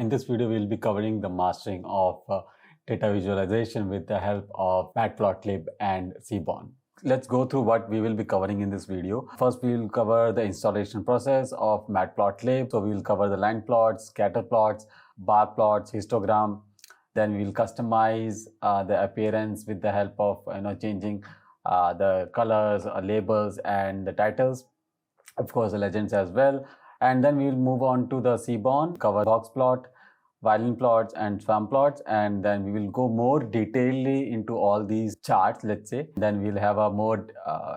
In this video, we'll be covering the mastering of data visualization with the help of Matplotlib and Seaborn. Let's go through what we will be covering in this video. First, we will cover the installation process of Matplotlib. So we will cover the line plots, scatter plots, bar plots, histogram. Then we will customize the appearance with the help of changing the colors, labels, and the titles. Of course, the legends as well. And then we will move on to the Seaborn, cover box plot, violin plots, and swarm plots. And then we will go more detailedly into all these charts, let's say. Then we'll have a more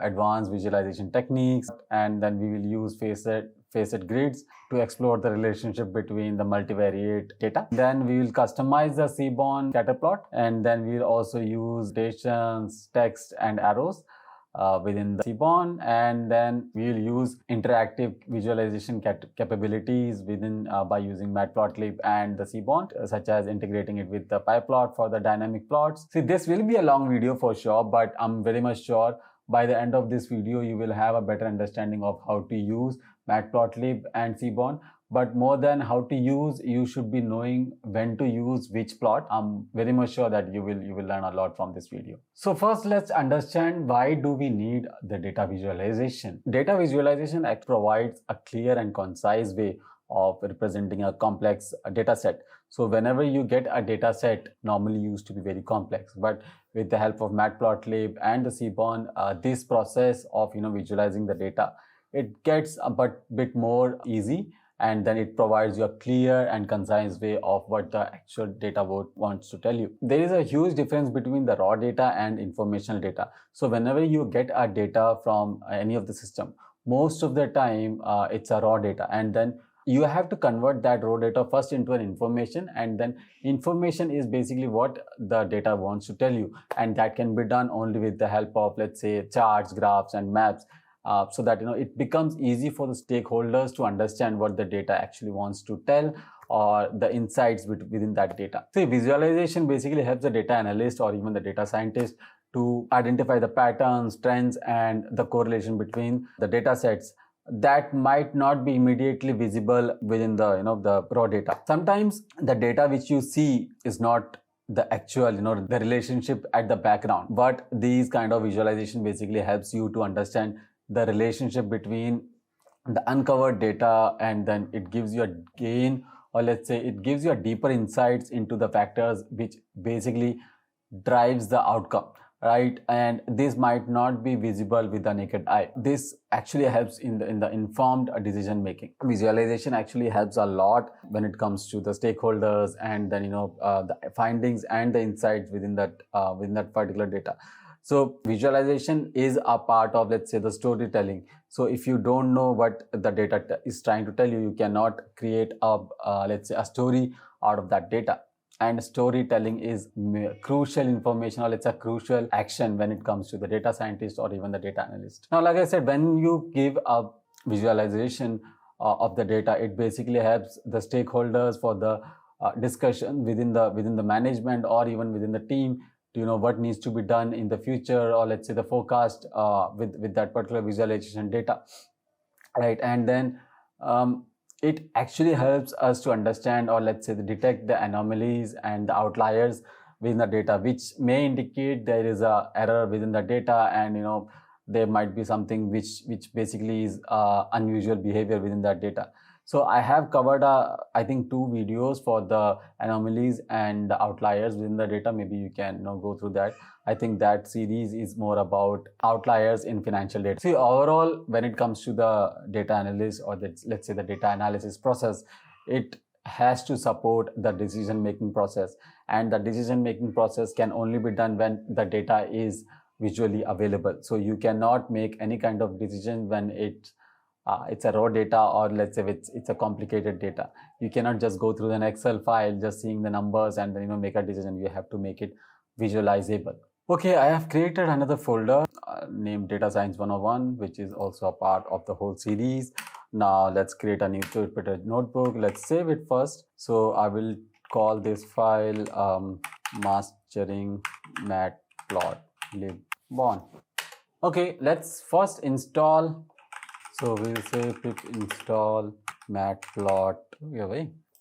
advanced visualization techniques. And then we will use Facet grids to explore the relationship between the multivariate data. Then we will customize the Seaborn scatter plot. And then we will also use annotations, text, and arrows within the Seaborn, and then we will use interactive visualization capabilities within by using Matplotlib and the Seaborn, such as integrating it with the PyPlot for the dynamic plots. See, this will be a long video for sure, but I'm very much sure by the end of this video you will have a better understanding of how to use Matplotlib and Seaborn. But more than how to use, you should be knowing when to use which plot. I'm very much sure that you will learn a lot from this video. So first, let's understand why do we need the data visualization. Data visualization provides a clear and concise way of representing a complex data set. So whenever you get a data set, normally used to be very complex, but with the help of Matplotlib and the Seaborn, this process of visualizing the data, it gets a bit more easy. And then it provides you a clear and concise way of what the actual data wants to tell you. There is a huge difference between the raw data and informational data. So whenever you get a data from any of the system, most of the time it's a raw data, and then you have to convert that raw data first into an information, and then information is basically what the data wants to tell you, and that can be done only with the help of, let's say, charts, graphs, and maps. So that it becomes easy for the stakeholders to understand what the data actually wants to tell, or the insights within that data. So visualization basically helps the data analyst or even the data scientist to identify the patterns, trends, and the correlation between the data sets that might not be immediately visible within the the raw data. Sometimes the data which you see is not the actual the relationship at the background, but these kind of visualization basically helps you to understand the relationship between the uncovered data, and then it gives you a gain, or let's say it gives you a deeper insights into the factors which basically drives the outcome, right? And this might not be visible with the naked eye. This actually helps in the informed decision making. Visualization actually helps a lot when it comes to the stakeholders, and then the findings and the insights within that particular data. So visualization is a part of, let's say, the storytelling. So if you don't know what the data is trying to tell you, you cannot create a let's say a story out of that data. And storytelling is crucial information, or let's say a crucial action when it comes to the data scientist or even the data analyst. Now, like I said, when you give a visualization of the data, it basically helps the stakeholders for the discussion within the management or even within the team to what needs to be done in the future, or let's say the forecast with that particular visualization data, right? And then it actually helps us to understand, or let's say detect the anomalies and the outliers within the data, which may indicate there is a error within the data, and there might be something which basically is unusual behavior within that data. So I have covered I think 2 videos for the anomalies and the outliers within the data. Maybe you can go through that. I think that series is more about outliers in financial data. See, overall, when it comes to the data analysis, or let's say the data analysis process, it has to support the decision making process, and the decision making process can only be done when the data is visually available. So you cannot make any kind of decision when it's a raw data, or let's say it's a complicated data. You cannot just go through an Excel file just seeing the numbers and then make a decision. You have to make it visualizable. Okay, I have created another folder named Data Science 101, which is also a part of the whole series. Now let's create a new Jupyter notebook. Let's save it first. So I will call this file mastering Matplotlib. Okay, let's first install. So we'll say pip install matplot.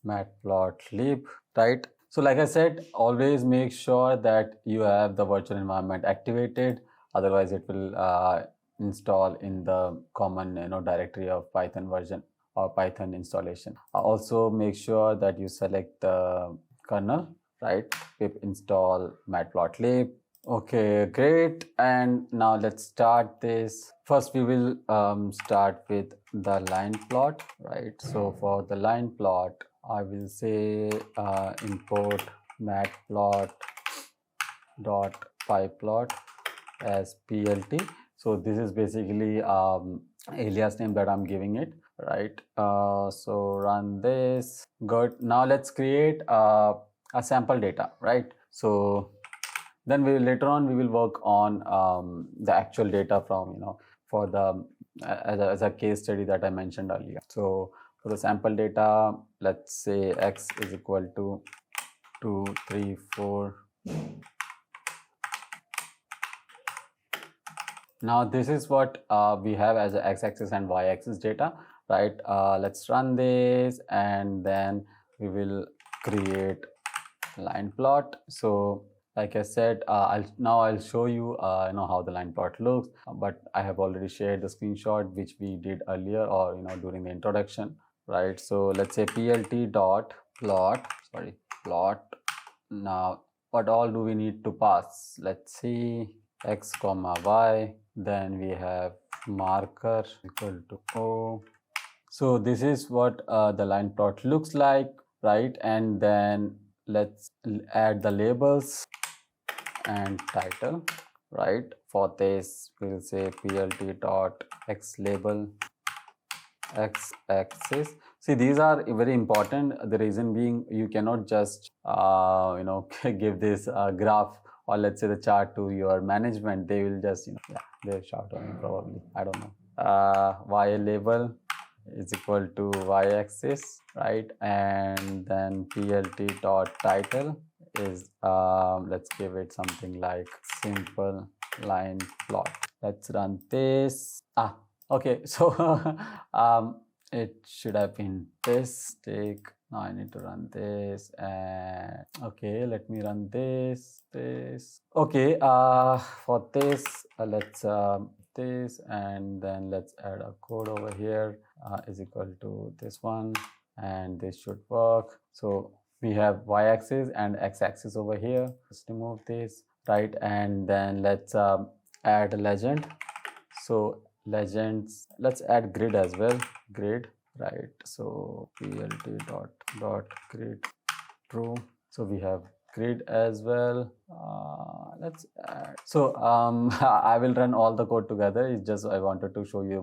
Matplotlib, right? So like I said, always make sure that you have the virtual environment activated, otherwise it will install in the common directory of Python version or Python installation. Also make sure that you select the kernel, right? Pip install matplotlib. Okay, great. And now let's start this. First, we will start with the line plot, right? So for the line plot, I will say import matplot.pyplot as plt. So this is basically alias name that I'm giving it, right? So run this. Good. Now let's create a sample data, right? So then later on we will work on the actual data from for the as a case study that I mentioned earlier. So for the sample data, let's say x is equal to 2, 3, 4. Now this is what we have as a x-axis and y-axis data, right? Let's run this and then we will create line plot. So like I said, I'll show you how the line plot looks, but I have already shared the screenshot which we did earlier or during the introduction, right? So let's say plt dot plot. Now what all do we need to pass? Let's see, x comma y, then we have marker equal to o. So this is what the line plot looks like, right? And then let's add the labels and title, right? For this we'll say plt dot x label x axis. See, these are very important. The reason being, you cannot just give this graph or let's say the chart to your management. They will just they'll shout on you probably, I don't know. Y label is equal to y-axis, right? And then plt dot title is let's give it something like simple line plot. Let's run this. Okay, so it should have been this. Now I need to run this, and okay, let me run this. Okay, for this let's this, and then let's add a code over here is equal to this one, and this should work. So we have y-axis and x-axis over here. Let's remove this, right? And then let's add a legend. So legends, let's add grid as well, grid, right? So plt dot grid true. So we have grid as well. Let's add. So I will run all the code together. It's just I wanted to show you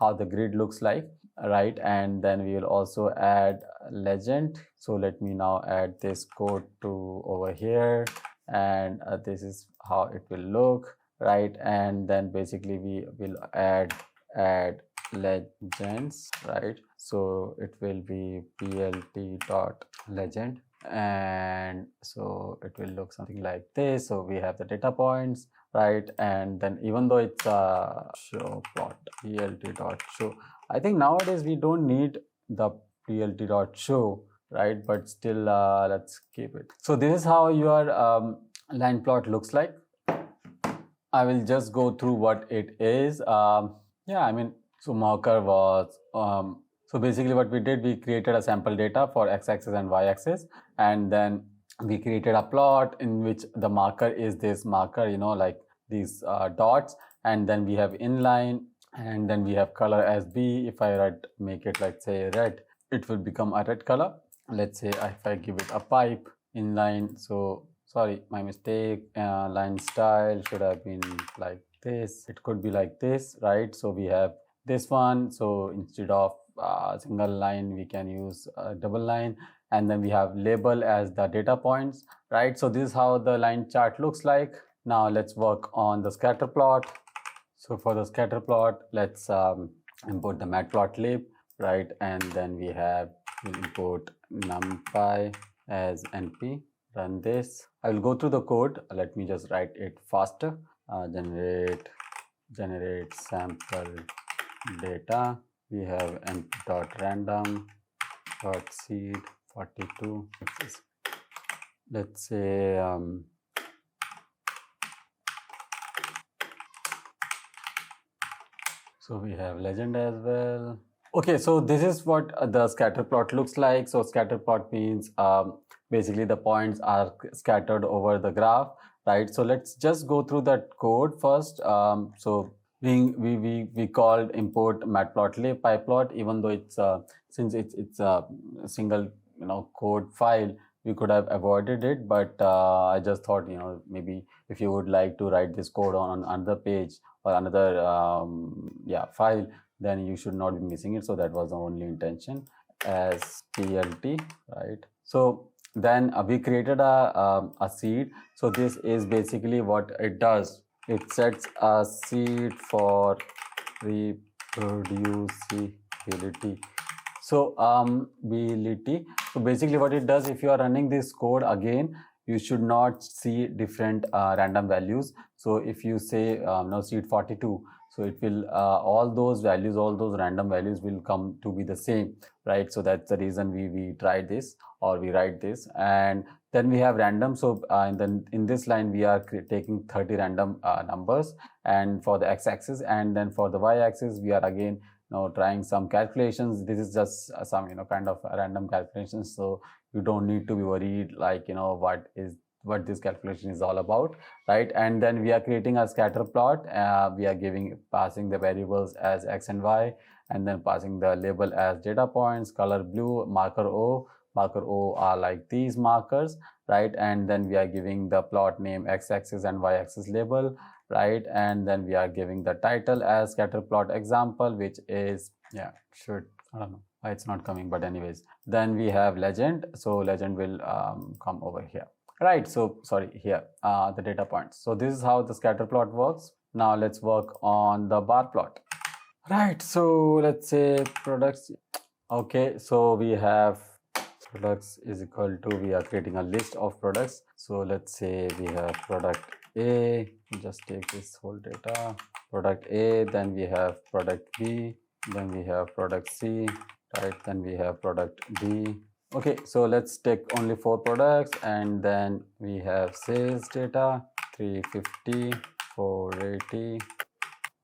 how the grid looks like, right? And then we will also add legend. So let me now add this code to over here, and this is how it will look, right? And then basically we will add legends, right? So it will be plt dot legend, and so it will look something like this. So we have the data points, right? And then even though it's a show plot, plt dot show, I think nowadays we don't need the plt dot show, right? But still let's keep it. So this is how your line plot looks like. I will just go through what it is. Yeah, I mean, so marker was so basically what we did, we created a sample data for x-axis and y-axis, and then we created a plot in which the marker is this marker, like these dots, and then we have inline, and then we have color as B. If I make it like say red, it will become a red color. Let's say if I give it a pipe inline, so sorry, my mistake, line style should have been like this. It could be like this, right? So we have this one. So instead of single line, we can use a double line, and then we have label as the data points, right? So this is how the line chart looks like. Now let's work on the scatter plot. So for the scatter plot, let's import the matplotlib, right? And then we'll import numpy as np. Run this. I will go through the code. Let me just write it faster. Generate sample data. We have np.random.seed 42. Let's say so we have legend as well. Okay, so this is what the scatter plot looks like. So scatter plot means basically the points are scattered over the graph, right? So let's just go through that code first. So we called import matplotlib pyplot, even though it's since it's a single code file, we could have avoided it, but I just thought maybe if you would like to write this code on another page or another file, then you should not be missing it. So that was the only intention as plt, right? So then we created a seed. So this is basically what it does. It sets a seed for reproducibility. So ability. So basically what it does, if you are running this code again, you should not see different random values. So if you say now seed 42, so it will all those values, all those random values will come to be the same, right? So that's the reason we try this, or we write this. And then we have random. So in this line we are taking 30 random numbers, and for the x-axis, and then for the y-axis we are again trying some calculations. This is just some kind of random calculations, so you don't need to be worried like what this calculation is all about, right? And then we are creating a scatter plot. We are passing the variables as x and y, and then passing the label as data points, color blue, marker O. Marker O are like these markers, right? And then we are giving the plot name x-axis and y-axis label, right? And then we are giving the title as scatter plot example, which is I don't know why it's not coming, but anyways. Then we have legend. So legend will come over here, right? So sorry, here the data points. So this is how the scatter plot works. Now let's work on the bar plot, right? So let's say products. Okay, so we have products is equal to, we are creating a list of products. So let's say we have product A. Just take this whole data, product A, then we have product B, then we have product C, right? Then we have product D. Okay, so let's take only 4 products, and then we have sales data 350, 480.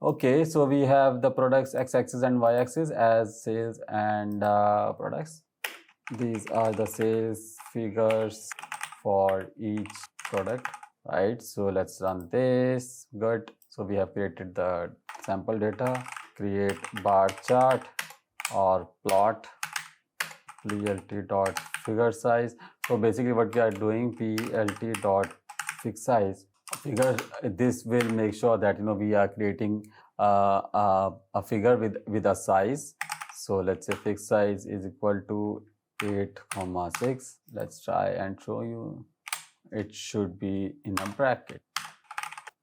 Okay, so we have the products x-axis and y-axis as sales and products. These are the sales figures for each product, right? So let's run this. Good. So we have created the sample data. Create bar chart or plot plt dot figure size. So basically what we are doing, plt dot figure size figure, this will make sure that we are creating a figure with a size. So let's say fixed size is equal to 8,6. Let's try and show you. It should be in a bracket.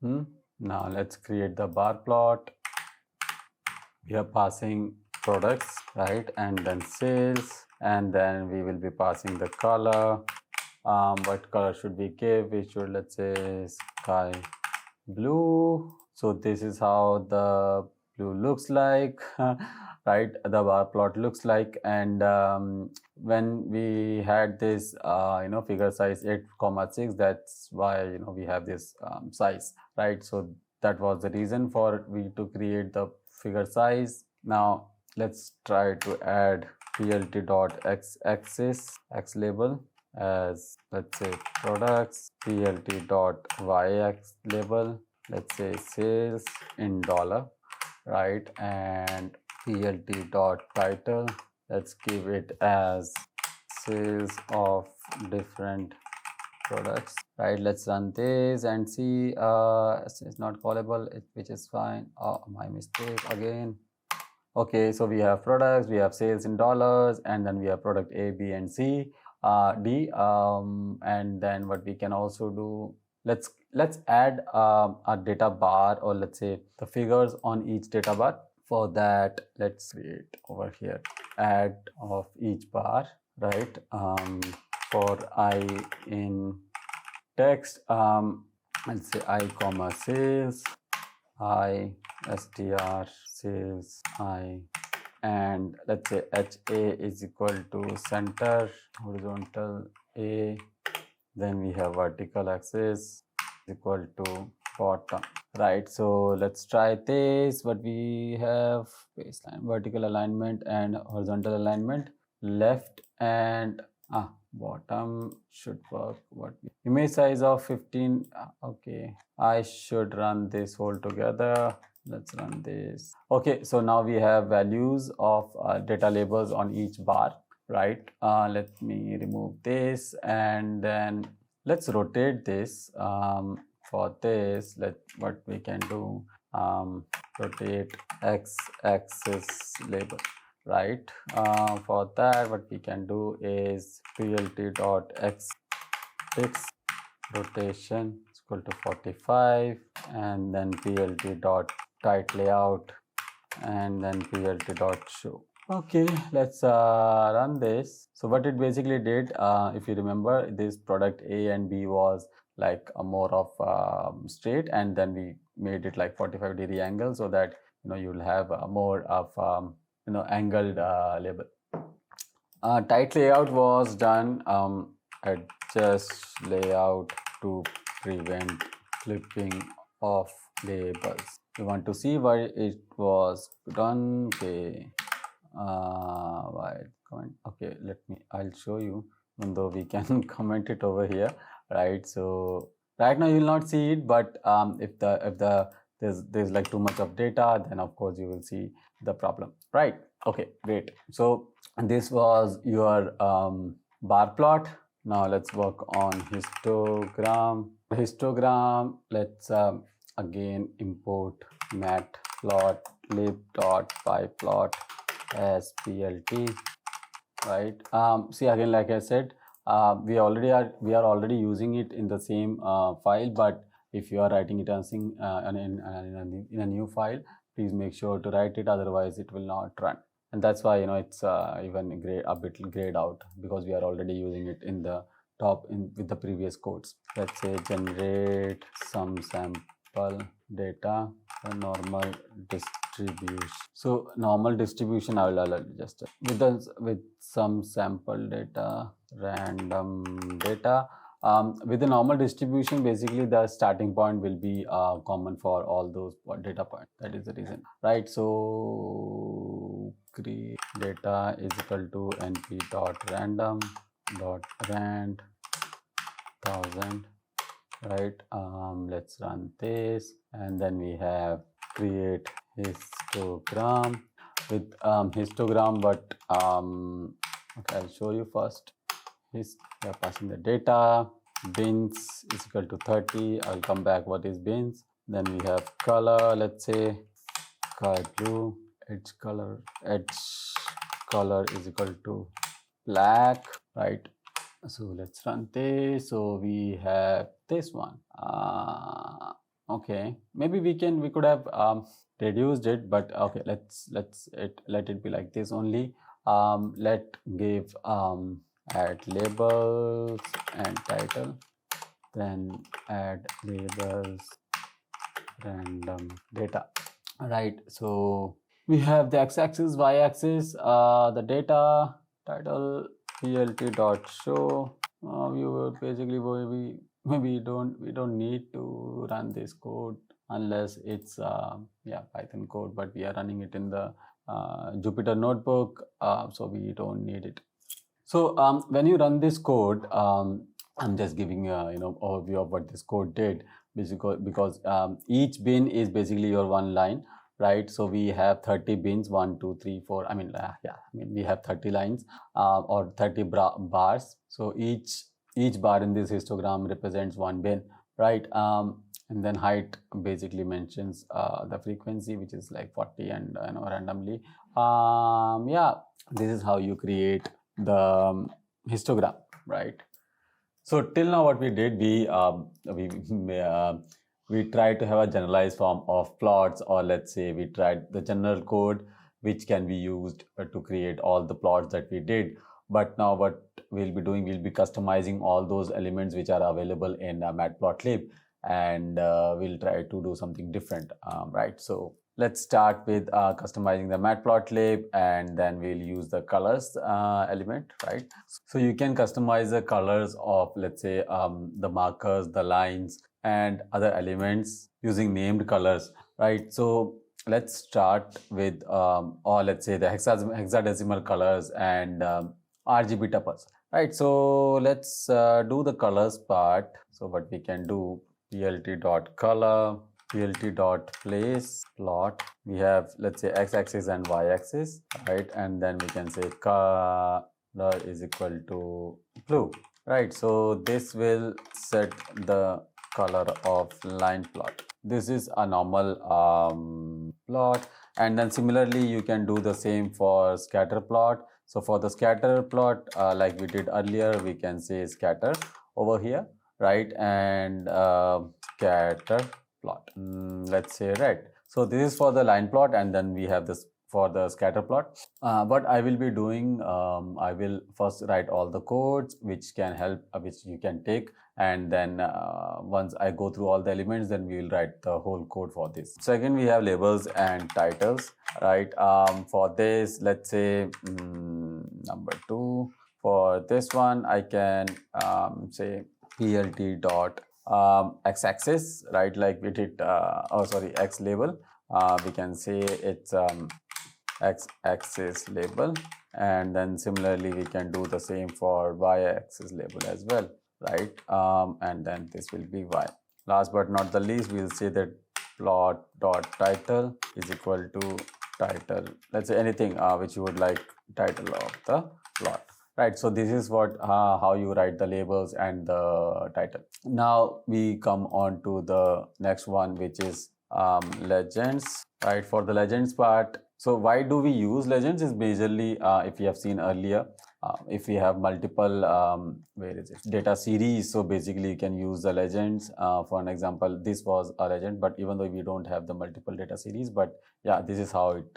Now let's create the bar plot. We are passing products, right? And then sales, and then we will be passing the color. What color should we give? We should, let's say, sky blue. So this is how the blue looks like, right? The bar plot looks like. And when we had this figure size 8,6, that's why we have this size, right? So that was the reason for we to create the figure size. Now let's try to add plt dot x-axis x label as, let's say, products, plt dot y-axis label, let's say sales in dollar, right? And plt dot title, let's give it as sales of different products, right? Let's run this and see. It's not callable, which is fine. Oh, my mistake again. Okay, so we have products, we have sales in dollars, and then we have product A, B, and C, D. And then what we can also do, let's add a data bar, or let's say the figures on each data bar. For that, let's create over here add of each bar, right? For I in text, let's say I comma sales, I str sales I, and let's say HA is equal to center, horizontal A, then we have vertical axis equal to bottom, right? So let's try this. What we have: baseline, vertical alignment and horizontal alignment, left and bottom should work. What image size of 15. Okay, I should run this whole together. Let's run this. Okay, so now we have values of data labels on each bar, right? Let me remove this, and then let's rotate this. For this, what we can do, rotate x-axis label, right? For that, what we can do is plt.x rotation is equal to 45, and then plt.tight layout, and then plt.show. Okay, let's run this. So what it basically did, if you remember, this product A and B was like a more of straight, and then we made it like 45-degree angle, so that you'll have more of angled label. Tight layout was done, adjust layout to prevent clipping of labels. You want to see why it was done? Okay, why comment? Okay, I'll show you, even though we can comment it over here, right? So right now you will not see it, but if there's like too much of data, then of course you will see the problem, right? Okay, great. So this was your bar plot. Now let's work on histogram. Let's again import matplotlib.pyplot as plt, right? See, again, like I said, we are already using it in the same file, but if you are writing it in a new file, please make sure to write it, otherwise it will not run. And that's why it's even a bit grayed out, because we are already using it in the top with the previous codes. Let's say generate some sample data, a normal distribution. So normal distribution, I'll just with some sample data, random data. With the normal distribution, basically the starting point will be common for all those data points. That is the reason, right? So create data is equal to np.random.rand 1000, right? Let's run this, and then we have create histogram with histogram, but okay, I'll show you first. We are passing the data. Bins is equal to 30. I'll come back what is bins. Then we have color, let's say sky blue. Edge color is equal to black, right? So let's run this. So we have this one. Okay, maybe we could have reduced it, but okay, let it be like this only. Let give add labels and title, then add labels random data, right? So we have the x-axis, y-axis, the data, title, plt.show. You will basically we don't need to run this code unless it's Python code, but we are running it in the Jupyter notebook, so we don't need it. So when you run this code, I'm just giving overview of what this code did, because each bin is basically your one line, right? So we have 30 bins, 1 2 3 4, we have 30 lines or 30 bars. So each bar in this histogram represents one bin, right? And then height basically mentions the frequency, which is like 40, and randomly. This is how you create the histogram, right? So till now what we did, we tried to have a generalized form of plots, or let's say we tried the general code which can be used to create all the plots that we did. But now what we'll be doing, we'll be customizing all those elements which are available in Matplotlib, and we'll try to do something different, right? So let's start with customizing the Matplotlib, and then we'll use the colors element, right? So you can customize the colors of, let's say, the markers, the lines, and other elements using named colors, right? So let's start with, or let's say the hexadecimal colors and RGB tuppers, right? So let's do the colors part. So what we can do, plt.color, plt.place plot. We have, let's say, x-axis and y-axis, right? And then we can say color is equal to blue, right? So this will set the color of line plot. This is a normal plot, and then similarly you can do the same for scatter plot. So for the scatter plot, like we did earlier, we can say scatter over here, right? And scatter plot, let's say red. So this is for the line plot, and then we have this for the scatter plot. What I will be doing, I will first write all the codes which can help, which you can take, and then once I go through all the elements, then we will write the whole code for this. Second, we have labels and titles, right? For this, let's say number 2. For this one, I can say plt dot x-axis, right? Like we did, x label. We can say it's x-axis label, and then similarly we can do the same for y-axis label as well, right? And then this will be y. Last but not the least, we'll say that plot dot title is equal to title, let's say anything which you would like, title of the plot, right? So this is what how you write the labels and the title. Now we come on to the next one, which is legends, right? For the legends part, so why do we use legends is majorly, if you have seen earlier, if we have multiple data series, so basically you can use the legends. For an example, this was a legend, but even though we don't have the multiple data series, but yeah, this is how it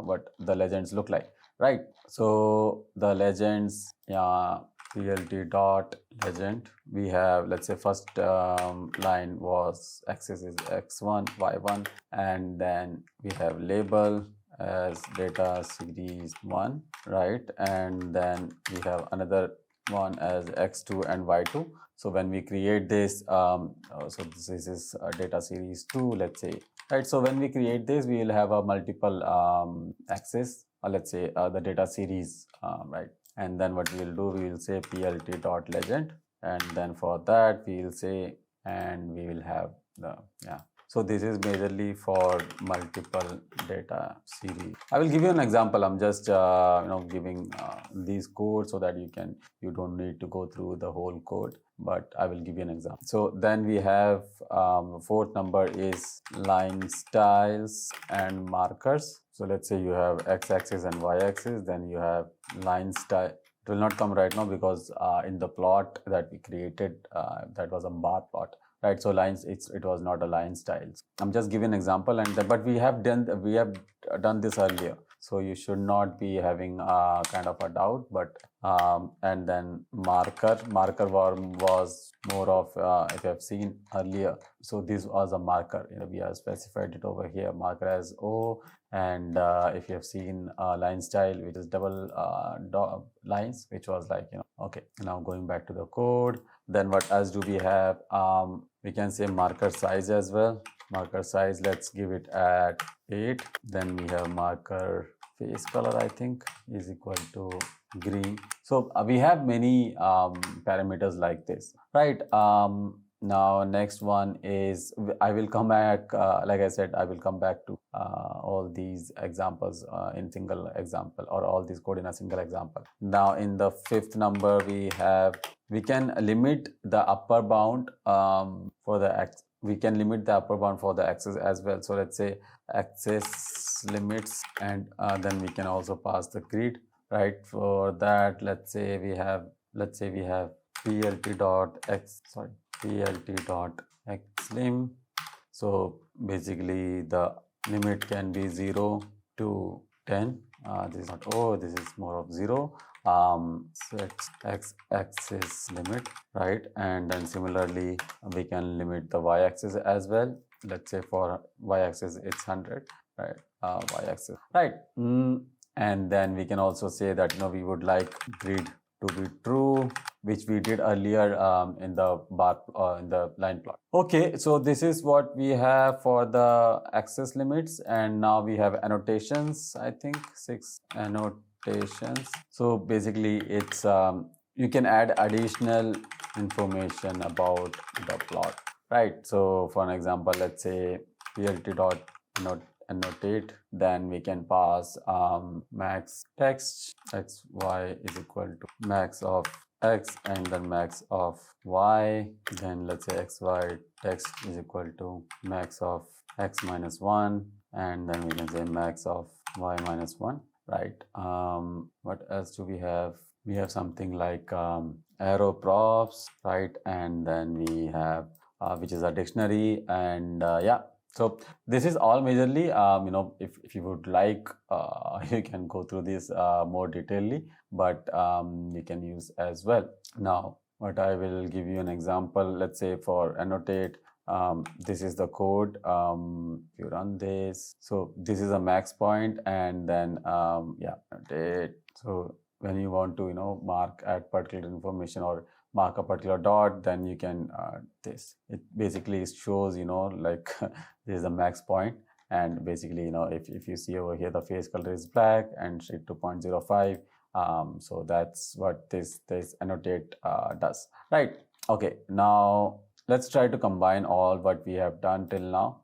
what the legends look like, right? So the legends, plt dot legend, we have, let's say, first line was axis is x1 y1, and then we have label as data series 1, right? And then we have another one as x2 and y2. So when we create this, so this is data series 2, let's say, right? So when we create this, we will have a multiple axis, or let's say the data series, right? And then what we will do, we will say plt dot legend, and then for that we will say, and we will have the so this is majorly for multiple data series. I will give you an example. I'm just giving these codes so that you don't need to go through the whole code, but I will give you an example. So then we have fourth number is line styles and markers. So let's say you have x-axis and y-axis, then you have line style. It will not come right now because in the plot that we created, that was a bar plot, right? So lines, it was not a line styles. I'm just giving an example, and but we have done this earlier, so you should not be having kind of a doubt. But and then marker was more of if you have seen earlier, so this was a marker, we have specified it over here, marker as O. And if you have seen line style, which is double lines, which was like, okay. Now going back to the code, then what else do we have? We can say marker size as well. Marker size, let's give it at 8. Then we have marker face color, I think, is equal to green. So we have many parameters like this, right? Now next one is, I will come back, like I said, I will come back to all these examples in single example, or all these code in a single example. Now in the fifth number, we can limit the upper bound for the x. We can limit the upper bound for the axis as well. So let's say axis limits, and then we can also pass the grid, right? For that, let's say we have plt dot xlim. So basically the limit can be 0 to 10. This is not this is more of 0. So x-axis limit, right? And then similarly we can limit the y-axis as well. Let's say for y-axis it's 100, right? Y-axis, right? And then we can also say that we would like grid to be true, which we did earlier in the bar in the line plot. Okay, so this is what we have for the axis limits, and now we have annotations. I think 6 annotations. So basically, it's you can add additional information about the plot, right? So for an example, let's say plt dot annotate, then we can pass max text x y is equal to max of x and then max of y, then let's say xy text is equal to max of x minus 1, and then we can say max of y minus 1, right? What else do we have? We have something like arrow props, right? And then we have which is a dictionary, and yeah. So this is all majorly, if you would like, you can go through this more detailedly, but you can use as well. Now, what I will give you an example, let's say for annotate, this is the code. If you run this, so this is a max point, and then yeah, annotate. So when you want to, mark at particular information or mark a particular dot, then you can this. It basically shows, like this is a max point, and basically, if you see over here, the face color is black and shift to 0.05. So that's what this annotate does, right? Okay, now let's try to combine all what we have done till now.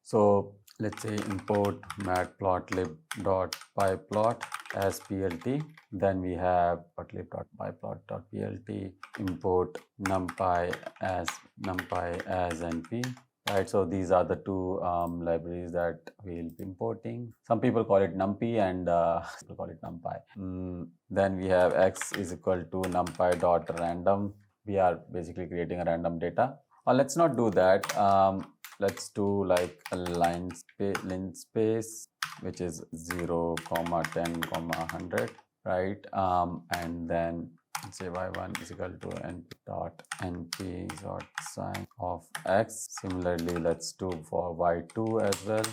So let's say import matplotlib.pyplot as plt, then we have matplotlib.pyplot.plt, import numpy as np, right? So these are the two libraries that we'll be importing. Some people call it numpy and people call it numpy. Then we have x is equal to numpy.random. We are basically creating a random data. Or let's not do that. Let's do like a linspace, which is 0, 10, 100, right? And then say y1 is equal to np.sign of x. Similarly, let's do for y2 as well.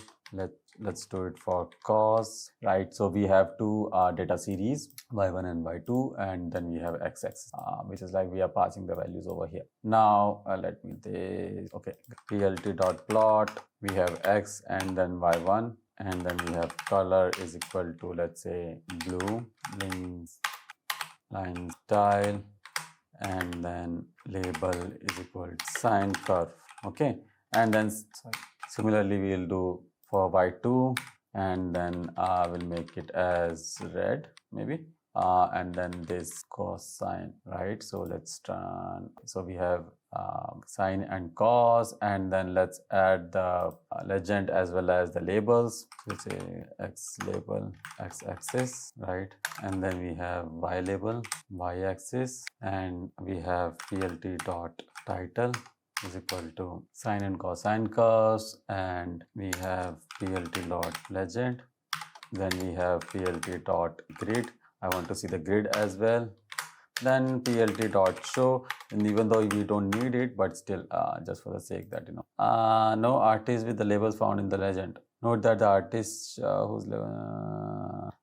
Let's do it for cos, right? So we have two data series, y1 and y2, and then we have x-axis, which is like we are passing the values over here. Now let me this. Okay, plt.plot, we have x and then y1, and then we have color is equal to, let's say, blue, line style, and then label is equal to sine curve. Okay, and then similarly we'll do for y2, and then we'll make it as red maybe, and then this cosine, right? So let's turn, so we have sine and cos, and then let's add the legend as well as the labels. Let's say x label, x-axis, right? And then we have y label, y-axis, and we have plt.title is equal to sine and cosine curves, and we have plt.legend, then we have plt.grid. I want to see the grid as well. Then plt.show, and even though we don't need it, but still just for the sake that no artist with the labels found in the legend. Note that the artist whose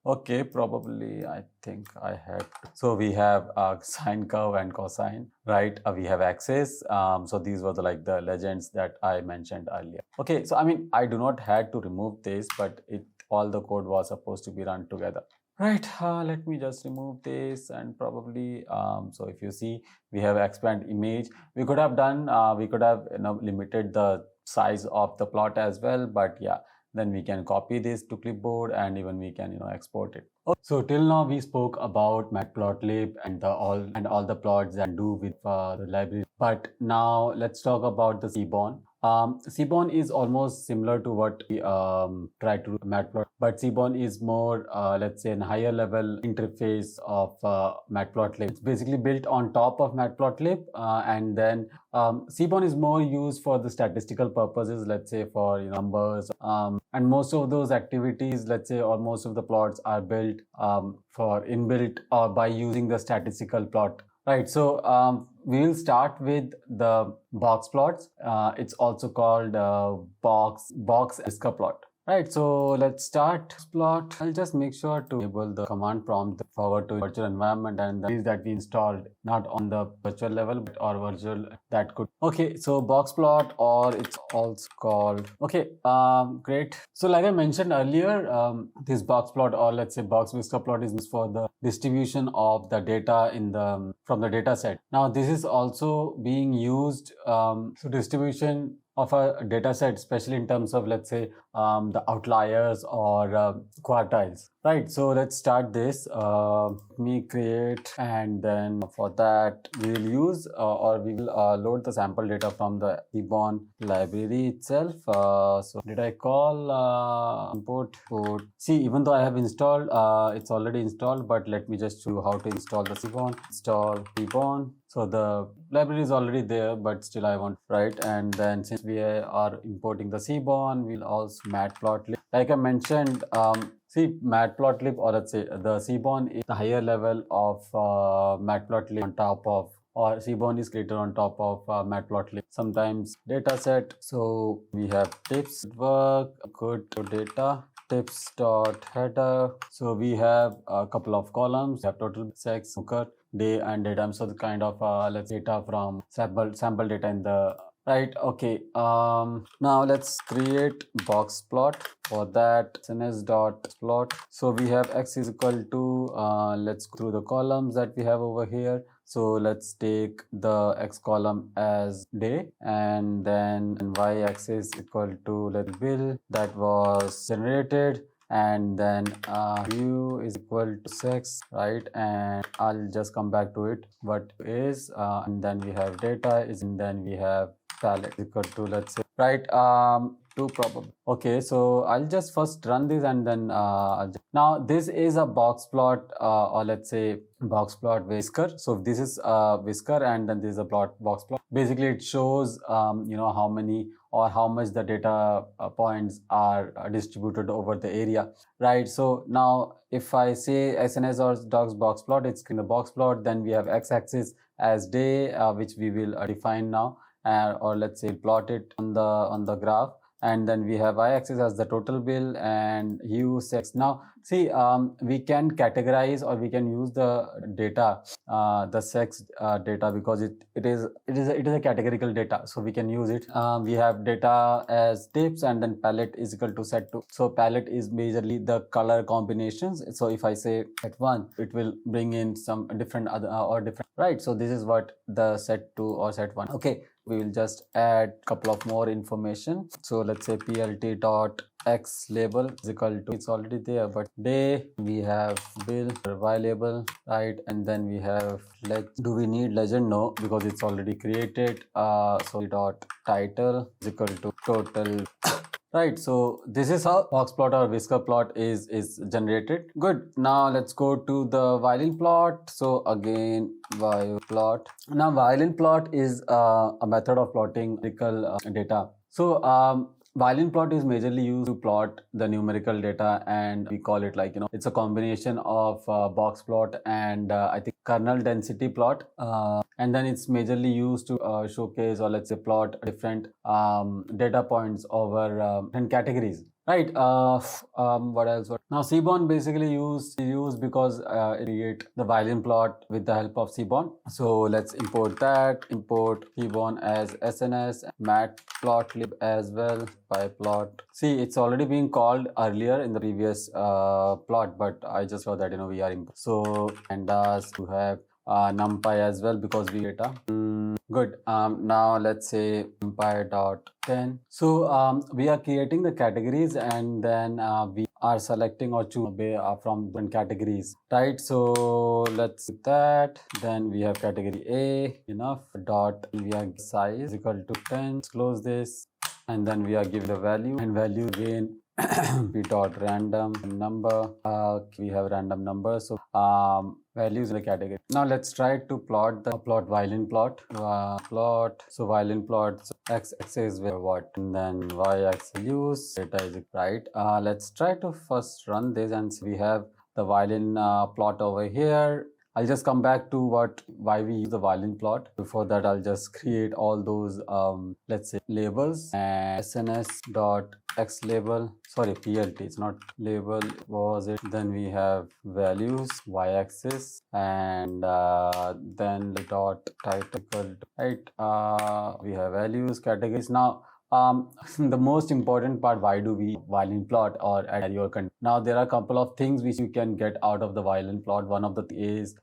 okay, probably I think I had to. So we have sine curve and cosine, right? We have axis. So these were the legends that I mentioned earlier. Okay, so I mean, I do not had to remove this, but all the code was supposed to be run together. Right, let me just remove this, and probably so if you see, we have expand image. We could have done we could have limited the size of the plot as well, but yeah, then we can copy this to clipboard, and even we can export it. Okay. So till now we spoke about Matplotlib and all the plots that do with the library, but now let's talk about the Seaborn. Seaborn is almost similar to what we try to do Matplotlib, but Seaborn is more, let's say, a higher level interface of Matplotlib. It's basically built on top of Matplotlib, and then Seaborn is more used for the statistical purposes, let's say for numbers, and most of those activities, let's say, or most of the plots are built for inbuilt or by using the statistical plot. Right, so we'll start with the box plots. It's also called box Whisker plot. Right, so let's start plot. I'll just make sure to enable the command prompt forward to virtual environment and these that we installed not on the virtual level but or virtual that could. Okay, so box plot, or it's also called. Okay, great. So like I mentioned earlier, this box plot, or let's say box whisker plot, is used for the distribution of the data in the from the data set. Now this is also being used so distribution of a data set, especially in terms of, let's say, the outliers or quartiles. Right, so let's start this. Let me create, and then for that we will use or we will load the sample data from the Seaborn library itself. So did I call import port? See, even though I have installed, it's already installed, but let me just show you how to install the Seaborn. Install Seaborn. So the library is already there, but still I want, right? And then since we are importing the Seaborn, we'll also Matplotlib. Like I mentioned, see, Matplotlib, or let's say the Seaborn, is the higher level of Matplotlib on top of, or Seaborn is created on top of Matplotlib. Sometimes data set. So we have tips work, good to data. Tips dot header. So we have a couple of columns. We have total, sex, hooker, day, and data. So the kind of let's data from sample data in the right. Okay. Now let's create box plot. For that, SNS dot plot. So we have x is equal to let's go through the columns that we have over here. So let's take the x column as day, and then y axis equal to let bill that was generated, and then view is equal to sex, right? And I'll just come back to it what is and then we have data is, and then we have palette equal to, let's say, right, two probable. Okay, so I'll just first run this, and then now this is a box plot or let's say box plot whisker. So this is whisker, and then this is a plot box plot. Basically it shows how many or how much the data points are distributed over the area, right? So now if I say SNS or docs box plot, it's in the box plot. Then we have x-axis as day, which we will define now, or let's say plot it on the graph, and then we have y-axis as the total bill and hue sex. Now see, we can categorize or we can use the data, the sex data, because it is a categorical data, so we can use it. We have data as tips, and then palette is equal to set 2. So palette is majorly the color combinations. So if I say set 1, it will bring in some different other or different, right? So this is what the set 2 or set 1. Okay, we will just add a couple of more information. So let's say plt dot x label is equal to, it's already there, but day, we have bill, y label, right? And then we have do we need legend? No, because it's already created. So dot title is equal to total. Right, so this is how box plot or whisker plot is generated. Good. Now let's go to the violin plot. So again, violin plot. Now violin plot is a method of plotting numerical data. So violin plot is majorly used to plot the numerical data, and we call it it's a combination of box plot and I think kernel density plot, and then it's majorly used to showcase or let's say plot different data points over different categories. Right. What else? Now Seaborn basically used because it create the violin plot with the help of Seaborn. So let's import that. Import Seaborn as SNS, Matplotlib as well by plot. See, it's already been called earlier in the previous plot, but I just saw that we are import. So and does to have numpy as well because we data. Good. Now let's say numpy.10. So we are creating the categories, and then we are selecting or choosing from different categories, right? So let's do that. Then we have category A, enough dot, we are size equal to 10. Let's close this, and then we are giving the value, and value again we dot random number. We have random number, so values in the category. Now let's try to plot the violin plot. Plot. So violin plot, so x-axis with what, and then y-axis use data is right. Let's try to first run this, and we have the violin plot over here. I'll just come back to why we use the Violin plot. Before that, I'll just create all those let's say labels, and sns dot x label, sorry, plt, it's not label, was it? Then we have values, y-axis, and then the dot title, right? We have values, categories. Now the most important part, why do we Violin plot or add your content? Now there are a couple of things which you can get out of the Violin plot. One of the is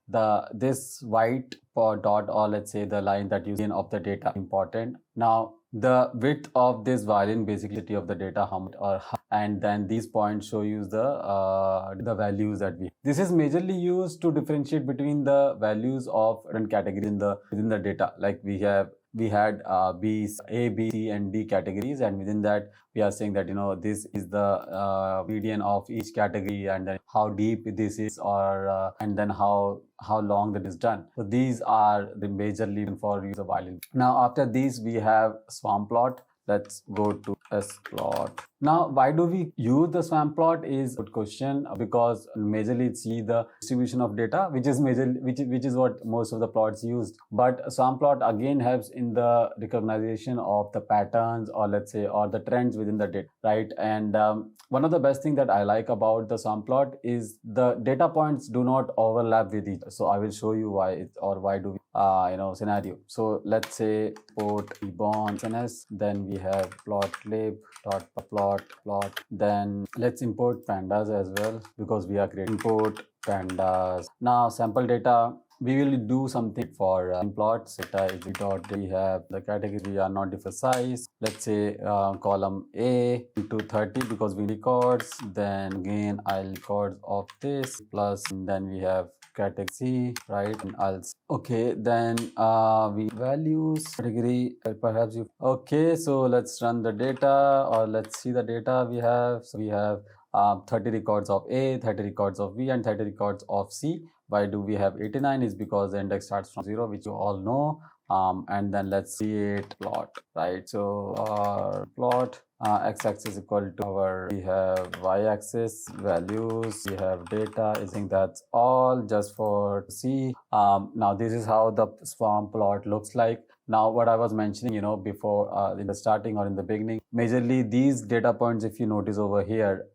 this white dot, or let's say the line that you see of the data, important. Now the width of this Violin, basically of the data, how much, or how, and then these points show you the values that we. This is majorly used to differentiate between the values of different categories within the data. Like we had B, A, B, C, and D categories, and within that we are saying that this is the median of each category, and then how deep this is, or and then how long that is done. So these are the majorly for use of Violin. Now after these we have swarm plot. Let's go to splot. Now, why do we use the swarm plot is a good question, because majorly it's the distribution of data, which is what most of the plots used. But swarm plot again helps in the recognition of the patterns, or let's say, or the trends within the data, right? And one of the best thing that I like about the swarm plot is the data points do not overlap with each other. So I will show you why why do we scenario. So let's say port seaborn SNS, then we have Matplotlib plot, then let's import pandas as well, because we are creating import pandas. Now sample data, we will do something for plots. Data is dot, we have the category are not different size. Let's say column A into 30, because we records. Then again I'll records of this plus, and then we have category C, right? And else. Okay, then we values category, perhaps you. Okay, so let's run the data, or let's see the data we have. So we have 30 records of A, 30 records of B, and 30 records of C. Why do we have 89? Is because the index starts from 0, which you all know. And then let's create plot, right? So our plot, x-axis equal to our, we have y-axis values, we have data. I think that's all just for C. Now this is how the swarm plot looks like. Now what I was mentioning before, in the starting or in the beginning, majorly these data points, if you notice over here,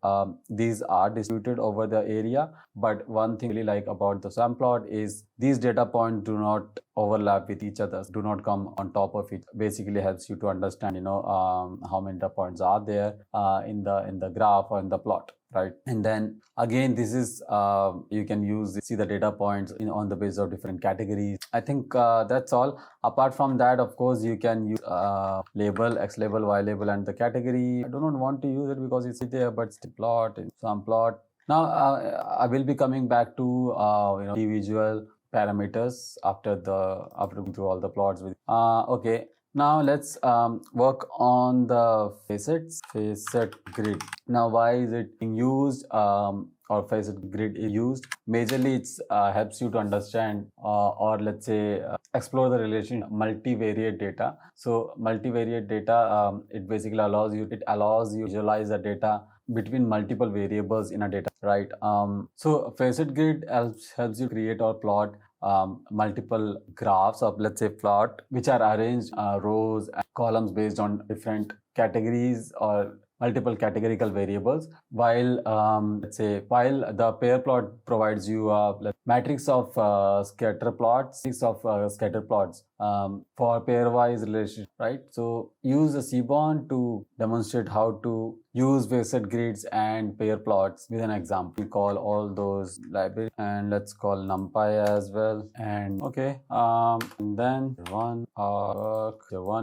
these are distributed over the area. But one thing I really like about the swarm plot is these data points do not overlap with each other, do not come on top of it. Basically helps you to understand how many data points are there in the graph or in the plot, right? And then again, this is you can see the data points on the basis of different categories. I think that's all. Apart from that, of course, you can use label, x label, y label, and the category. I do not want to use it because it's there, but still plot and some plot. Now I will be coming back to visual parameters after going through all the plots with okay. Now let's work on the facet grid. Now why is it being used, or facet grid is used? Majorly it's helps you to understand or let's say explore the relation multivariate data. So multivariate data, it basically allows you to visualize the data between multiple variables in a data, right? So facet grid helps you create or plot multiple graphs of, let's say, plot, which are arranged rows and columns based on different categories or multiple categorical variables, while let's say the pair plot provides you a matrix of scatter plots for pairwise relationship, right? So use the Seaborn to demonstrate how to use facet grids and pair plots with an example. We call all those libraries, and let's call NumPy as well. And okay, and then one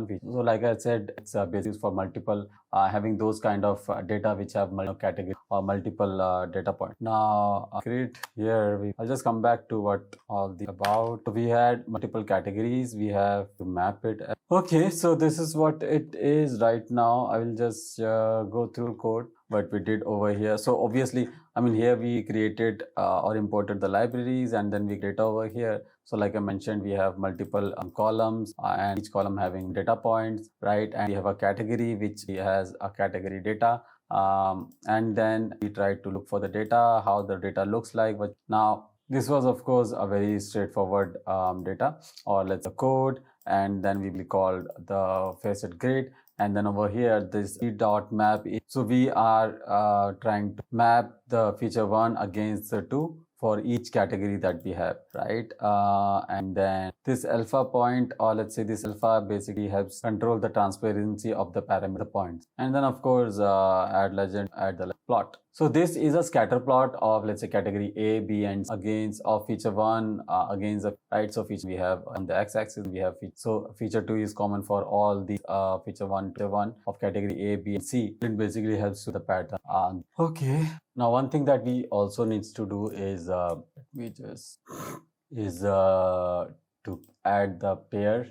feature. So like I said, it's a basis for multiple having those kind of data which have multiple categories or multiple data points. Now grid here, I'll just come back to what all the about. So we had multiple categories. We have to map it. Okay, so this is what it is right now. I will just go through code what we did over here. So obviously, I mean, here we created or imported the libraries, and then we create over here. So like I mentioned, we have multiple columns, and each column having data points, right? And we have a category which has a category data. And then we try to look for the data, how the data looks like. But now This was, of course, a very straightforward data, or let's say code, and then we will call the facet grid. And then over here, this dot map. So we are trying to map the feature 1 against the 2 for each category that we have, right? And then this alpha point, or let's say this alpha, basically helps control the transparency of the parameter points. And then, of course, add legend, add the plot. So this is a scatter plot of, let's say, category A, B, and against of feature 1 against the right. So feature we have on the x-axis we have so feature 2 is common for all the feature 1 of category A, B, and C. It basically helps with the pattern. Okay. Now one thing that we also needs to do is to add the pair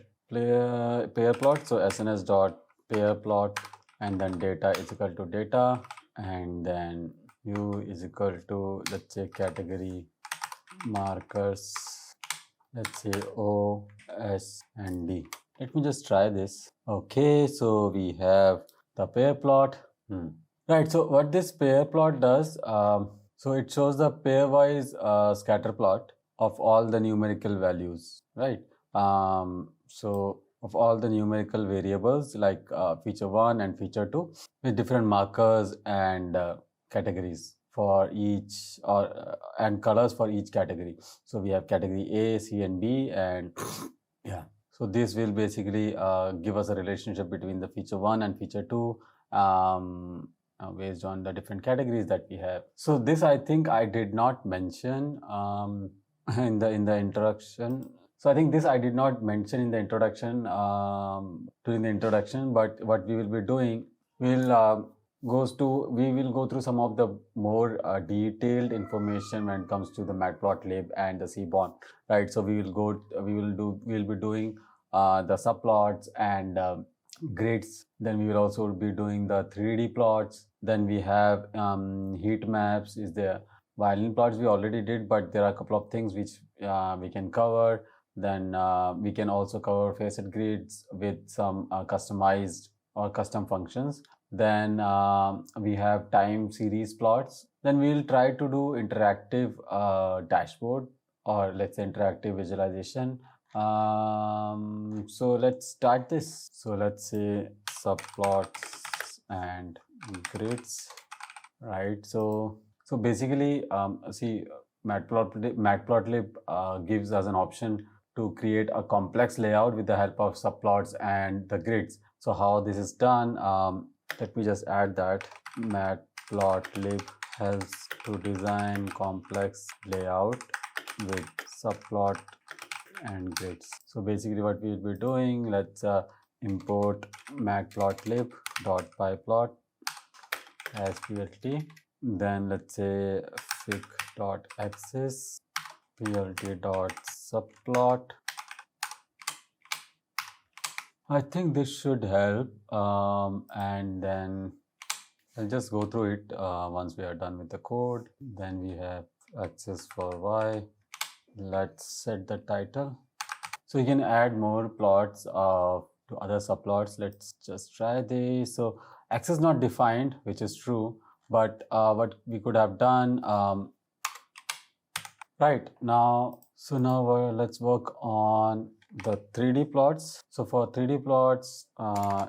plot. So SNS dot pair plot, and then data is equal to data, and then u is equal to, let's say, category markers, let's say O, S, and D. Let me just try this. Okay, so we have the pair plot. Right, so what this pair plot does, so it shows the pairwise scatter plot of all the numerical values, right? So of all the numerical variables like feature 1 and feature 2 with different markers and categories for each, or and colors for each category. So we have category A, C, and B, and yeah. So this will basically give us a relationship between the feature 1 and feature 2 based on the different categories that we have. So this, I think I did not mention in the introduction. So I think this I did not mention in the introduction during the introduction, but what we will be doing, we will go through some of the more detailed information when it comes to the Matplotlib and the Seaborn, right? So we will be doing the subplots and grids. Then we will also be doing the 3D plots. Then we have heat maps. Is there violin plots we already did, but there are a couple of things which we can cover. Then we can also cover facet grids with some customized or custom functions. Then we have time series plots. Then we will try to do interactive dashboard, or let's say interactive visualization. So let's start this. So let's say subplots and grids, right? So basically, see, Matplotlib gives us an option to create a complex layout with the help of subplots and the grids. So how this is done, let me just add that Matplotlib helps to design complex layout with subplot and grids. So basically what we will be doing, let's import matplotlib.pyplot as plt. Then let's say fig.axis plt.subplot. I think this should help, and then I'll just go through it once we are done with the code. Then we have axis for y. Let's set the title. So you can add more plots to other subplots. Let's just try this. So axis not defined, which is true, but what we could have done right now. So now let's work on the 3D plots. So for 3D plots,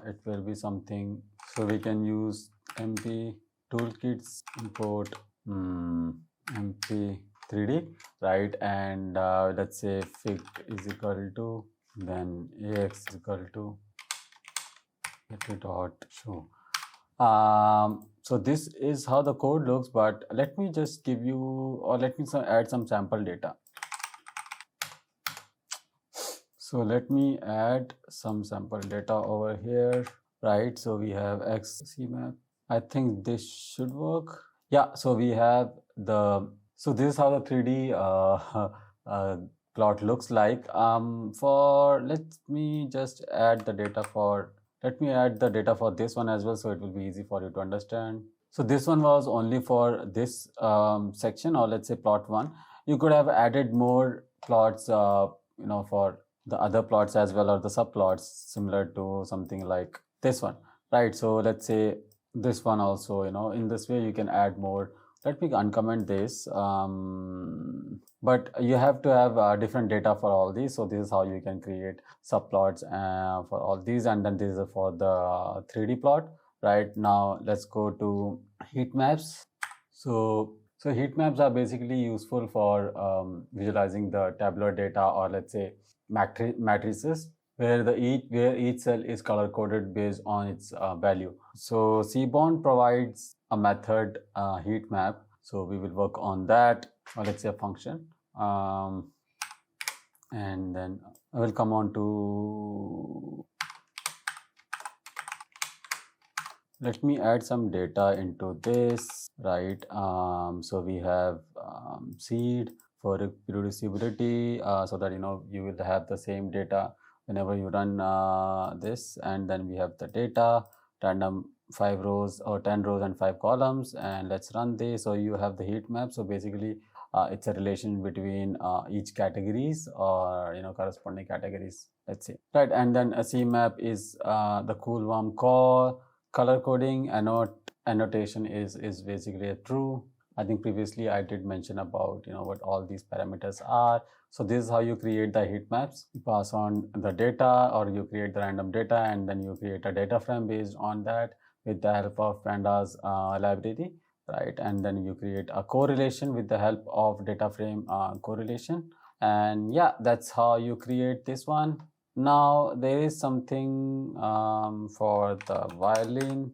it will be something. So we can use MP toolkits, import MP 3D, right? And let's say fig is equal to, then ax is equal to dot show. So this is how the code looks, but let me just give you, or let me add some sample data. So let me add some sample data over here, right? So we have XC map. I think this should work. Yeah, so we have so this is how the 3D plot looks like. Let me add the data for this one as well, so it will be easy for you to understand. So this one was only for this section, or let's say plot 1. You could have added more plots, for the other plots as well, or the subplots similar to something like this one, right? So let's say this one also, in this way you can add more let me uncomment this. But you have to have different data for all these. So this is how you can create subplots for all these, and then this is for the 3D plot. Right now, let's go to heat maps. So heat maps are basically useful for visualizing the tabular data, or let's say matrices, where each cell is color coded based on its value. So Seaborn provides a method heat map. So we will work on that, or let's say a function. And then I will come on to, let me add some data into this, right? So we have seed for reproducibility, so that you will have the same data whenever you run this. And then we have the data, random 5 rows or 10 rows and 5 columns, and let's run this. So you have the heat map. So basically it's a relation between each categories, or corresponding categories, let's say, right? And then a CMap is the cool warm core. Color coding annotation is basically a true. I think previously I did mention about what all these parameters are. So this is how you create the heat maps. You pass on the data, or you create the random data, and then you create a data frame based on that with the help of pandas library, right? And then you create a correlation with the help of data frame correlation. And yeah, that's how you create this one. Now there is something for the violin.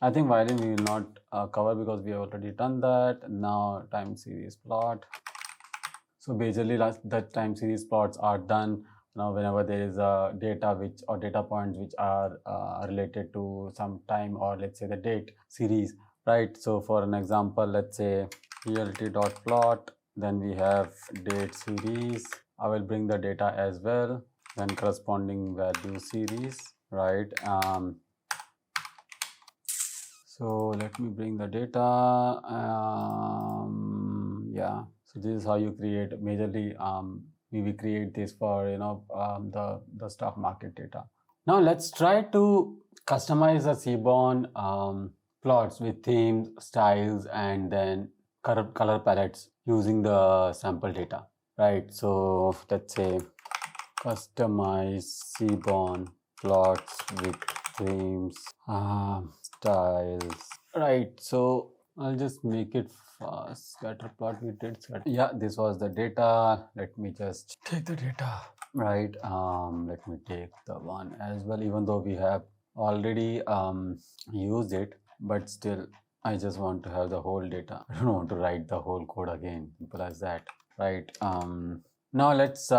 I think violin we will not cover because we have already done that. Now time series plot. So basically the time series plots are done now whenever there is a data or data points which are related to some time, or let's say the date series, right? So for an example, let's say plt.plot, then we have date series. I will bring the data as well, then corresponding value series, right? So let me bring the data. Yeah, so this is how you create. Majorly we will create this for the stock market data. Now let's try to customize the Seaborn plots with themes, styles, and then color palettes using the sample data, right? So let's say customize Seaborn plots with themes, styles, right? So I'll just make it fast. Scatter plot, we did scatter. Yeah, this was the data. Let me just take the data, right? Let me take the one as well, even though we have already used it, but still I just want to have the whole data. I don't want to write the whole code again. Simple as that, right? Now let's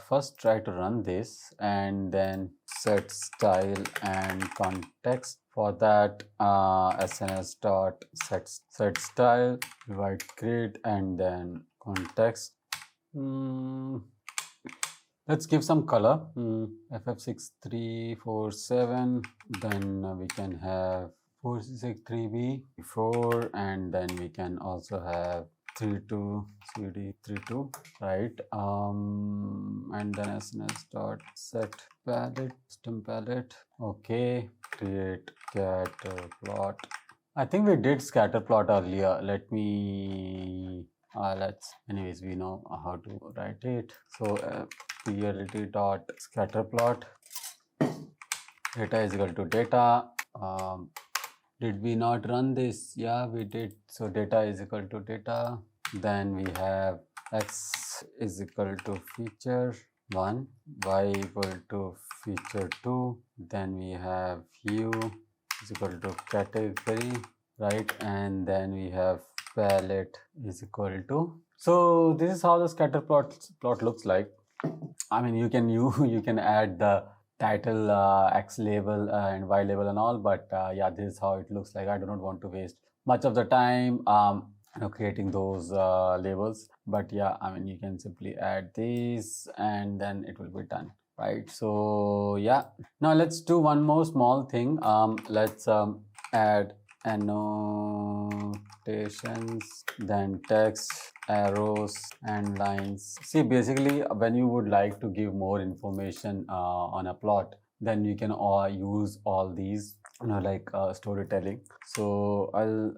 first try to run this, and then set style and context. For that, SNS dot set style, divide grid, and then context. Let's give some color. FF6347. Then we can have 463B4, and then we can also have 32 CD32, right? And then SNS dot set palette, custom palette. Okay, create scatter plot. I think we did scatter plot earlier. Let me anyways, we know how to write it. So plt dot scatter plot, data is equal to data. Did we not run this? Yeah, we did. So data is equal to data. Then we have x is equal to feature 1, y equal to feature 2. Then we have hue is equal to category, right? And then we have palette is equal to. So this is how the scatter plot looks like. I mean, you can add the title, X label and Y label and all, but yeah, this is how it looks like. I do not want to waste much of the time creating those labels, but yeah, I mean, you can simply add these and then it will be done, right? So yeah, now let's do one more small thing. Let's add annotations, then text, arrows and lines. See, basically when you would like to give more information on a plot, then you can use all these, like storytelling. So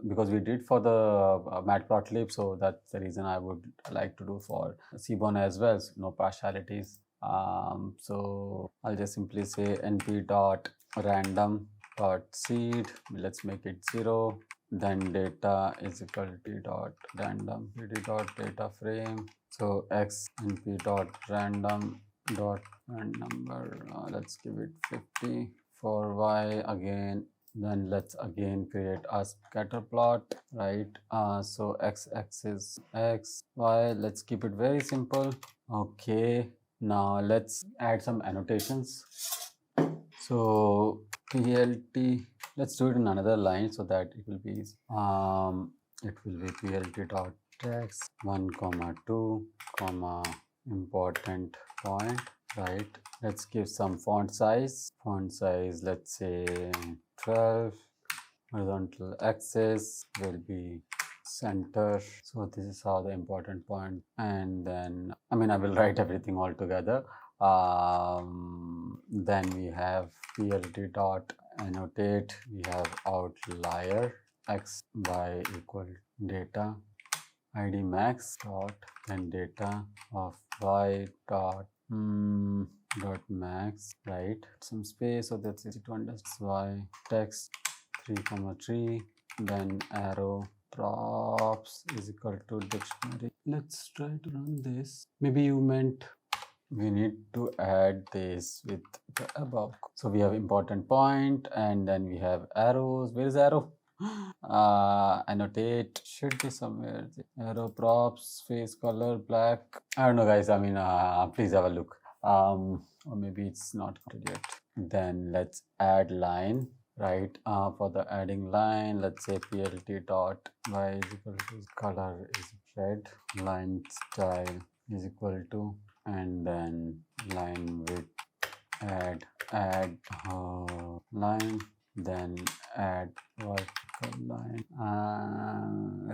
because we did for the Matplotlib, so that's the reason I would like to do for Seaborn as well, so no partialities. So I'll just simply say np.random.seed, let's make it 0, then data is equal to dot random dot data frame. So x np.random dot and number, let's give it 50. For y again, then let's again create a scatter plot, right? So x-axis x, y, let's keep it very simple. Okay, now let's add some annotations. So plt, let's do it in another line so that it will be plt dot text 1 comma 2 comma important point, right? Let's give some font size, let's say 12. Horizontal axis will be center. So this is how the important point, and then I will write everything all together. Then we have plt dot annotate, we have outlier x y equal data id max dot and data of y dot dot max, right? Some space, so that's easy to understand. Y text 3,3, then arrow props is equal to dictionary. Let's try to run this. Maybe you meant we need to add this with the above. So we have important point, and then we have arrows. Where is arrow? Annotate should be somewhere. Arrow props, face color black. I don't know, guys. Please have a look. Or maybe it's not completed yet. Then let's add line, right? For the adding line, let's say plt dot y is equal to color is red, line style is equal to, and then line width, add line, then add vertical line.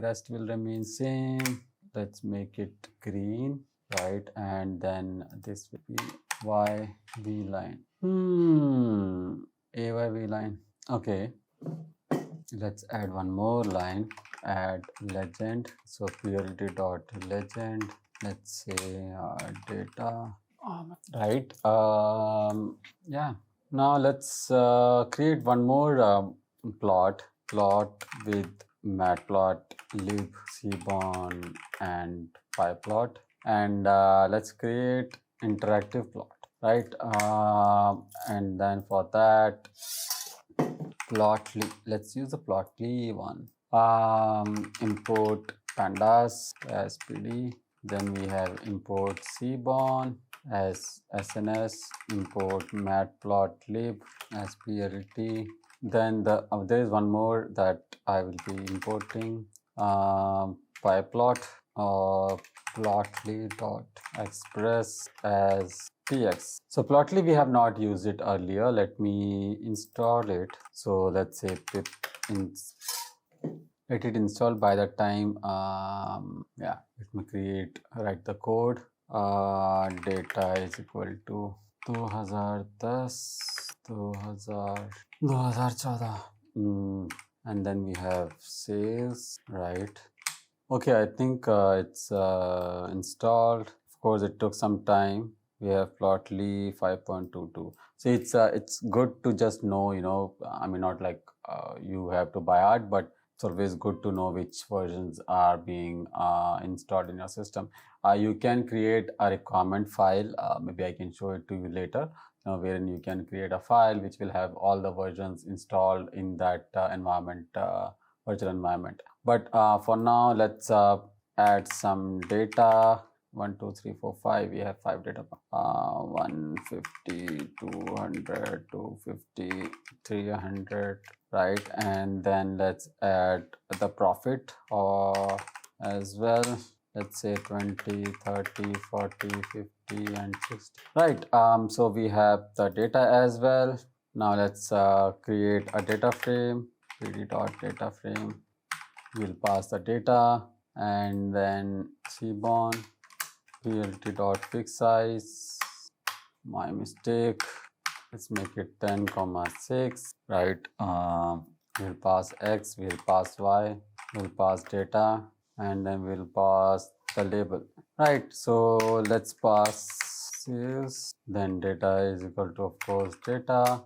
Rest will remain same. Let's make it green, right? And then this will be YV line. AYV line. Okay. Let's add one more line. Add legend. So plt dot legend. Let's say data. Right. Yeah. Now let's create one more plot with Matplotlib, Seaborn, and PyPlot, and let's create interactive plot, right? And then for that, Plotly, let's use the Plotly one. Import pandas as pd, then we have import Seaborn as SNS, import Matplotlib as plt. Then there is one more that I will be importing, pyplot or plotly.express as px. So plotly we have not used it earlier. Let me install it. So let's say pip let it install. By the time yeah, let me write the code. Data is equal to 2014, and then we have sales, right? Okay, I think it's installed. Of course, it took some time. We have Plotly 5.22. So it's good to just know, not like you have to buy art, but it's always good to know which versions are being installed in your system. You can create a requirement file. Maybe I can show it to you later, wherein you can create a file which will have all the versions installed in that environment, virtual environment. But for now, let's add some data. 1, 2, 3, 4, 5. We have 5 data. 150, 200, 250, 300, right? And then let's add the profit as well. Let's say 20, 30, 40, 50, and 60. Right. So we have the data as well. Now let's create a data frame. pd.data frame. We'll pass the data, and then Seaborn plt.fixsize. My mistake. let's make it 10 comma 6, right? We'll pass x, we'll pass y, we'll pass data, and then we'll pass the label, right? So let's pass this, then data is equal to, of course, data,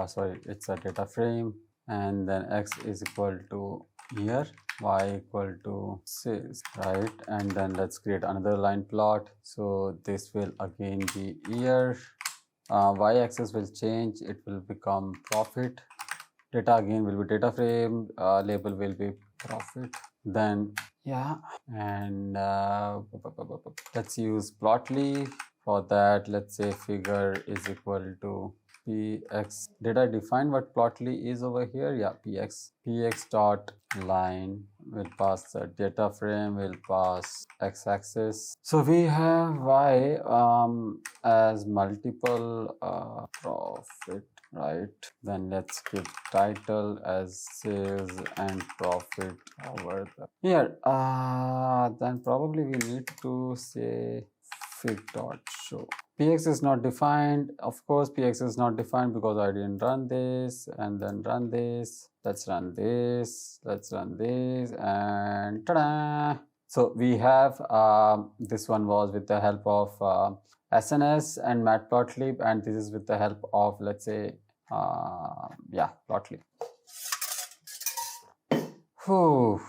sorry, it's a data frame, and then x is equal to year, y equal to sales, right? And then let's create another line plot. So this will again be year, y-axis will change, it will become profit, data again will be data frame, label will be profit, then yeah, and let's use Plotly. For that, let's say figure is equal to px. Did I define what Plotly is over here? Yeah, px dot line will pass the data frame, will pass x-axis. So we have y as multiple profit, right? Then let's give title as sales and profit over the here. Then probably we need to say fig.show. px is not defined. Of course, px is not defined because I didn't run this, and then run this. Let's run this. Let's run this, and ta-da! So we have this one was with the help of SNS and Matplotlib, and this is with the help of, let's say, yeah, Plotly. Whew.